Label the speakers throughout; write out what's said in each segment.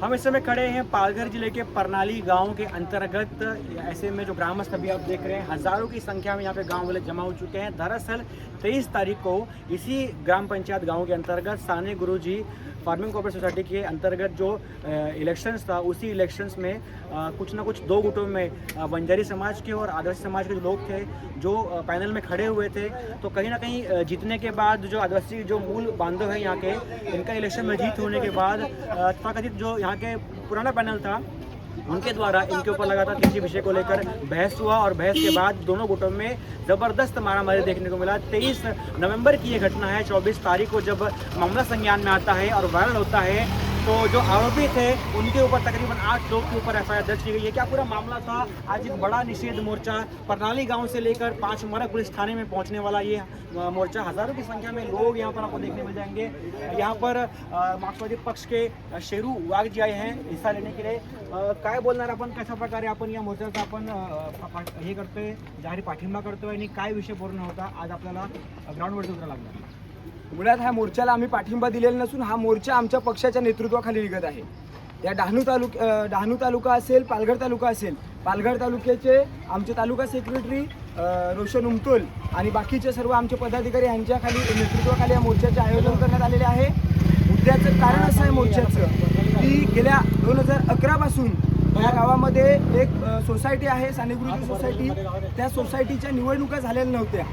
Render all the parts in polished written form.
Speaker 1: हम इस समय खड़े हैं पालघर जिले के परनाली गांव के अंतर्गत। ऐसे में जो ग्रामस्थ अभी आप देख रहे हैं, हज़ारों की संख्या में यहाँ पे गांव वाले जमा हो चुके हैं। दरअसल 23 तारीख को इसी ग्राम पंचायत गांव के अंतर्गत Sane Guruji farming cooperative society के अंतर्गत जो इलेक्शंस था, उसी इलेक्शंस में कुछ ना कुछ दो गुटों में बंजारी समाज के और आदिवासी समाज के जो लोग थे जो पैनल में खड़े हुए थे। तो कहीं ना कहीं जीतने के बाद जो आदिवासी जो मूल बांधव हैं यहाँ के, इनका इलेक्शन में जीत होने के बाद तथाकथित जो यहाँ के पुराना पैनल था उनके द्वारा इनके ऊपर लगातार किसी विषय को लेकर बहस हुआ और बहस के बाद दोनों गुटों में ज़बरदस्त मारामारी देखने को मिला। 23 नवंबर की ये घटना है। 24 तारीख को जब मामला संज्ञान में आता है और वायरल होता है तो जो आरोपी थे उनके ऊपर तकरीबन 8 लोग के ऊपर एफआईआर दर्ज की गई है। क्या पूरा मामला था? आज एक बड़ा निषेध मोर्चा परनाली गांव से लेकर 5 मरक पुलिस थाने में पहुंचने वाला ये मोर्चा, हज़ारों की संख्या में लोग यहाँ पर आपको देखने मिल जाएंगे। यहाँ पर मार्क्सवादी पक्ष के शेरू वाघ जी आए हैं हिस्सा लेने के लिए। काय बोलणार आपण, कशा प्रकारे आपण या मोर्चाचा आपण हे करतोय, जाहीर पाठिंबा करतोय आणि काय विषय पूर्ण होता आज आपल्याला ग्राउंडवरती उतरावं लागलं?
Speaker 2: मुळात ह्या मोर्चाला आम्ही पाठिंबा दिलेला नसून हा मोर्चा आमच्या पक्षाच्या नेतृत्वाखाली निघत आहे। या डहाणू तालुका असेल, पालघर तालुका असेल, पालघर तालुक्याचे आमचे तालुका सेक्रेटरी रोशन उमतोल आणि बाकीचे सर्व आमचे पदाधिकारी यांच्या खाली नेतृत्वाखाली या मोर्चाचे आयोजन करण्यात आलेले आहे। मुद्द्याचं कारण असं आहे मोर्चाचं की गेल्या 2011 पासून या गावामध्ये एक सोसायटी आहे, साने गुरुजी सोसायटी। त्या सोसायटीच्या निवडणुका झालेल्या नव्हत्या।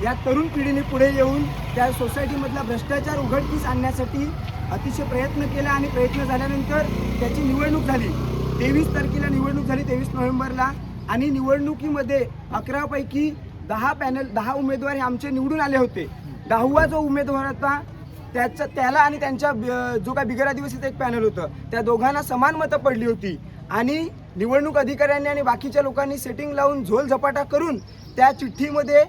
Speaker 2: या तरुण पिढीने पुढे येऊन त्या सोसायटीमधला भ्रष्टाचार उघडकीस आणण्यासाठी अतिशय प्रयत्न केला आणि प्रयत्न झाल्यानंतर त्याची निवडणूक झाली। 23 तारखेला निवडणूक झाली, 23 नोव्हेंबरला। आणि निवडणुकीमध्ये 11 पैकी 10 उमेदवार हे आमचे निवडून आले होते। 10वा जो उमेदवार होता त्याला आणि त्यांच्या जो काय बिगर आदिवासीचं एक पॅनल होतं, त्या दोघांना समान मतं पडली होती। आणि निवडणूक अधिकाऱ्यांनी आणि बाकीच्या लोकांनी सेटिंग लावून झोल झपाटा करून त्या चिठ्ठीमध्ये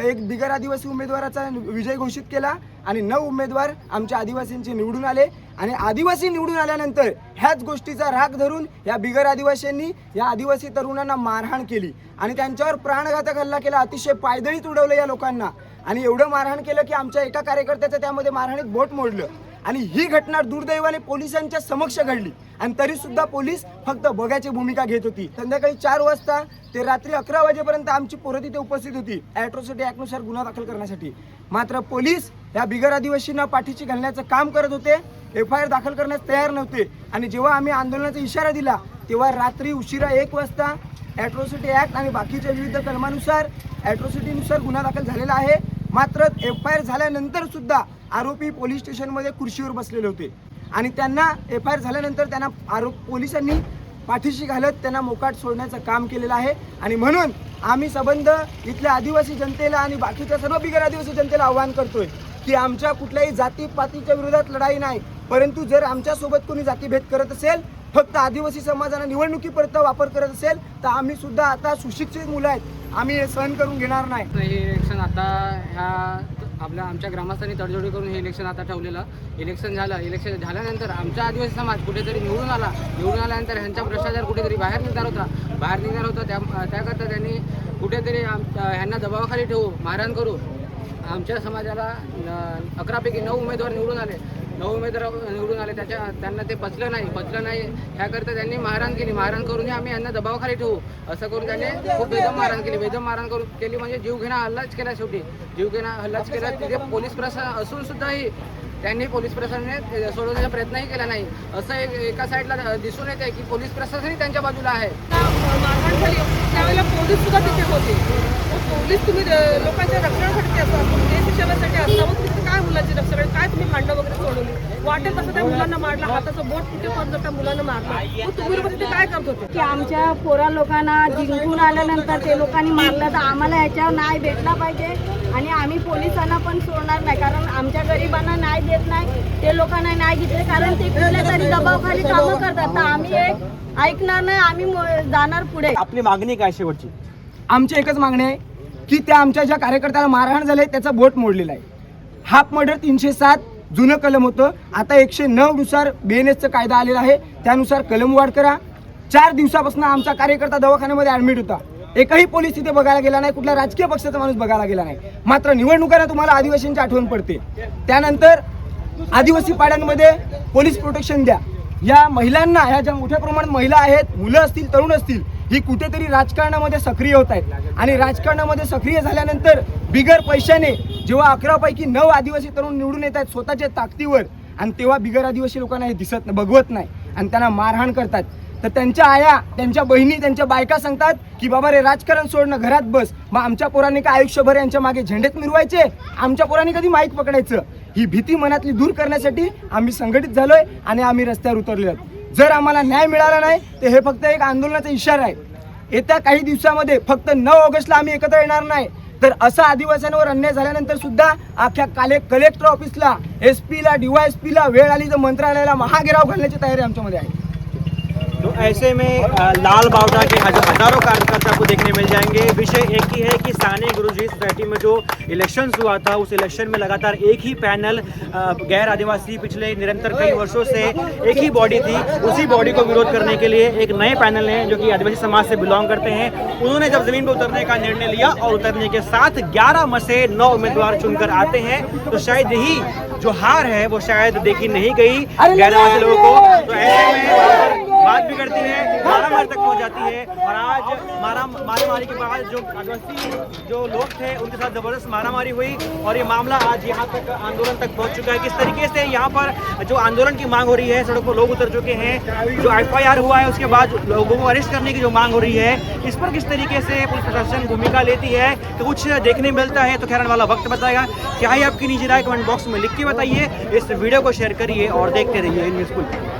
Speaker 2: एक बिगर आदिवासी उमेदवाराचा विजय घोषित केला आणि 9 उमेदवार आमच्या आदिवासींचे निवडून आले। आणि आदिवासी निवडून आल्यानंतर ह्याच गोष्टीचा राग धरून या बिगर आदिवासींनी या आदिवासी तरुणांना मारहाण केली आणि त्यांच्यावर प्राणघातक हल्ला केला। अतिशय पायदळीत उडवलं या लोकांना आणि एवढं मारहाण केलं की आमच्या एका कार्यकर्त्याचं त्यामध्ये मारहाणीत बोट मोडलं। आणि ही घटना दुर्दैवाने पोलिसांच्या समक्ष घडली आणि तरी सुद्धा पोलीस फक्त बघायची भूमिका घेत होती। संध्याकाळी 4 वाजता ते रात्री 11 वाजेपर्यंत आमची पोरं तिथे उपस्थित होती ॲट्रॉसिटी ॲक्टनुसार गुन्हा दाखल करण्यासाठी। मात्र पोलीस या बिगर आदिवासींना पाठीशी घालण्याचं काम करत होते, एफआयआर दाखल करण्यास तयार नव्हते। आणि जेव्हा आम्ही आंदोलनाचा इशारा दिला तेव्हा रात्री उशिरा 1 वाजता ॲट्रॉसिटी ॲक्ट आणि बाकीच्या विविध कलमानुसार ॲट्रॉसिटीनुसार गुन्हा दाखल झालेला आहे। मात्र एफआयआर झाल्यानंतर सुद्धा आरोपी पोलीस स्टेशनमध्ये खुर्चीवर बसलेले होते आणि त्यांना एफआयआर झाल्यानंतर त्यांना पोलिसांनी पाठीशी घालत त्यांना मोकाट सोडण्याचं काम केलेलं आहे। आणि म्हणून आम्ही संबंध इथल्या आदिवासी जनतेला आणि बाकीच्या सर्व बिगर आदिवासी जनतेला आवाहन करतोय की आमच्या कुठल्याही जातीपातीच्या विरोधात लढाई नाही, परंतु जर आमच्यासोबत कोणी जातीभेद करत असेल, फक्त आदिवासी समाजाला निवडणुकीपर्यंत वापर करत असेल, तर आम्ही सुद्धा आता सुशिक्षित मुलं आहेत, आम्ही हे सहन करून घेणार नाही।
Speaker 3: हे इलेक्शन आता आमच्या ग्रामस्थांनी तडजोडी करून हे इलेक्शन आता ठेवलेलं। इलेक्शन झाल्यानंतर आमचा आदिवासी समाज कुठेतरी निवडून आल्यानंतर ह्यांचा भ्रष्टाचार कुठेतरी बाहेर निघणार होता। त्याकरता त्यांनी कुठेतरी ह्यांना दबावाखाली ठेवू, मारहाण करू। आमच्या समाजाला 11 पैकी 9 उमेदवार निवडून आले, त्यांना ते पचलं नाही। ह्याकरता त्यांनी मारहाण करून आम्ही यांना दबावाखाली ठेवू असं करून त्यांनी खूप बेदम मारहाण केली म्हणजे जीवघेणा हल्लाच केला। शेवटी जीवघेणा हल्लाच केला। तिथे पोलीस प्रशासन असून सुद्धाही त्यांनी पोलीस प्रशासनाने सोडवण्याचा प्रयत्नही केला नाही। असं एका साईडला दिसून येते की पोलीस प्रशासनही त्यांच्या बाजूला आहे।
Speaker 4: मारहाण झाली त्यावेळेला पोलीस सुद्धा तिथे होते। पोलीस तुम्ही लोकांच्या रक्षणासाठी असतात, देश सेवेसाठी असतात, मग तिथे काय मुलांची रक्षण, काय तुम्ही भांडणं वगैरे सोडवली? वाटेल तसं त्या मुलांना मारला, हाताचं बोट कुठे पडलं त्या मुलांना मारलं, मग तुम्ही लोक तिथे काय करत होते?
Speaker 5: की आमच्या पोरा लोकांना जिंकून आल्यानंतर ते लोकांनी मारलं तर आम्हाला ह्याच्यावर न्याय भेटला पाहिजे आणि आम्ही पोलिसांना पण सोडणार नाही, कारण आमच्या गरिबांना न्याय देत नाही, ते लोकांना न्याय घेतले कारण ते कुठल्या तरी दबावाखाली कामं करतात। तर आम्ही एक ऐकणार नाही, आम्ही जाणार पुढे।
Speaker 1: आपली मागणी काय शेवटची?
Speaker 2: आमची एकच मागणी आहे की त्या आमच्या ज्या कार्यकर्त्याला मारहाण झाले त्याचा बोट मोडलेला आहे। हाफ मर्डर 307 जुनं कलम होतं, आता 109 नुसार BNSचा कायदा आलेला आहे, त्यानुसार कलम वाढ करा। 4 दिवसापासून आमचा कार्यकर्ता दवाखान्यामध्ये ॲडमिट होता, एकही पोलीस तिथे बघायला गेला नाही, कुठल्या राजकीय पक्षाचा माणूस बघायला गेला नाही। मात्र निवडणुकांना तुम्हाला आदिवासींची आठवण पडते, त्यानंतर आदिवासी पाड्यांमध्ये पोलीस प्रोटेक्शन द्या, या महिलांना, ह्या ज्या मोठ्या प्रमाणात महिला आहेत, मुलं असतील, तरुण असतील, ही कुठेतरी राजकारणामध्ये सक्रिय होत आहेत आणि राजकारणामध्ये सक्रिय झाल्यानंतर बिगर पैशाने जेव्हा 11 पैकी 9 आदिवासी तरुण निवडून येत आहेत स्वतःच्या ताकदीवर, आणि तेव्हा बिगर आदिवासी लोकांना हे दिसत बघवत नाही आणि त्यांना मारहाण करतात. तर त्यांच्या आया, त्यांच्या बहिणी, त्यांच्या बायका सांगतात की बाबा रे राजकारण सोडणं, घरात बस. मग आमच्या पोरांनी काय आयुष्यभर यांच्या मागे झेंडेच मिरवायचे? आमच्या पोरांनी कधी माईक पकडायचं? ही भीती मनातली दूर करण्यासाठी आम्ही संघटित झालोय आणि आम्ही रस्त्यावर उतरले आहोत. जर आम्हाला न्याय मिळाला नाही तर हे फक्त एक आंदोलनाचा इशारा आहे. येत्या काही दिवसामध्ये फक्त 9 ऑगस्टला आम्ही एकत्र येणार नाही, तर असा आदिवासींवर अन्याय झाल्यानंतर सुद्धा अख्ख्या कलेक्टर ऑफिसला, SP ला, DYSP ला, वेळ आली तर मंत्रालयाला महाघेराव घालण्याची तयारी आमच्यामध्ये आहे.
Speaker 1: तो ऐसे में लाल बावटा के हजारों कार्यकर्ता आपको देखने मिल जाएंगे। विषय एक ही है कि साने गुरुजी सोसाइटी में जो इलेक्शंस हुआ था, उस इलेक्शन में लगातार एक ही पैनल गैर आदिवासी पिछले निरंतर कई वर्षों से एक ही बॉडी थी, उसी बॉडी को विरोध करने के लिए एक नए पैनल हैं जो कि आदिवासी समाज से बिलोंग करते हैं। उन्होंने जब जमीन पर उतरने का निर्णय लिया और उतरने के साथ 11 में से 9 उम्मीदवार चुनकर आते हैं, तो शायद यही जो हार है वो शायद देखी नहीं गई गैर आदिवासी लोगों को। तो ऐसे में बात बिगड़ती है, मारामारी तक पहुंच जाती है और आज मारामारी के बाद जो आदिवासी जो लोग थे उनके साथ जबरदस्त मारामारी हुई और ये मामला आज यहाँ तक आंदोलन तक पहुंच चुका है। किस तरीके से यहाँ पर जो आंदोलन की मांग हो रही है, सड़क पर लोग उतर चुके हैं, जो FIR हुआ है उसके बाद लोगों को अरेस्ट करने की जो मांग हो रही है, इस पर किस तरीके से पुलिस प्रशासन भूमिका लेती है तो कुछ देखने मिलता है। तो खैर वाला वक्त बताएगा। क्या है आपकी निजी राय? कमेंट बॉक्स में लिख के बताइए। इस वीडियो को शेयर करिए और देखते रहिए न्यूज़।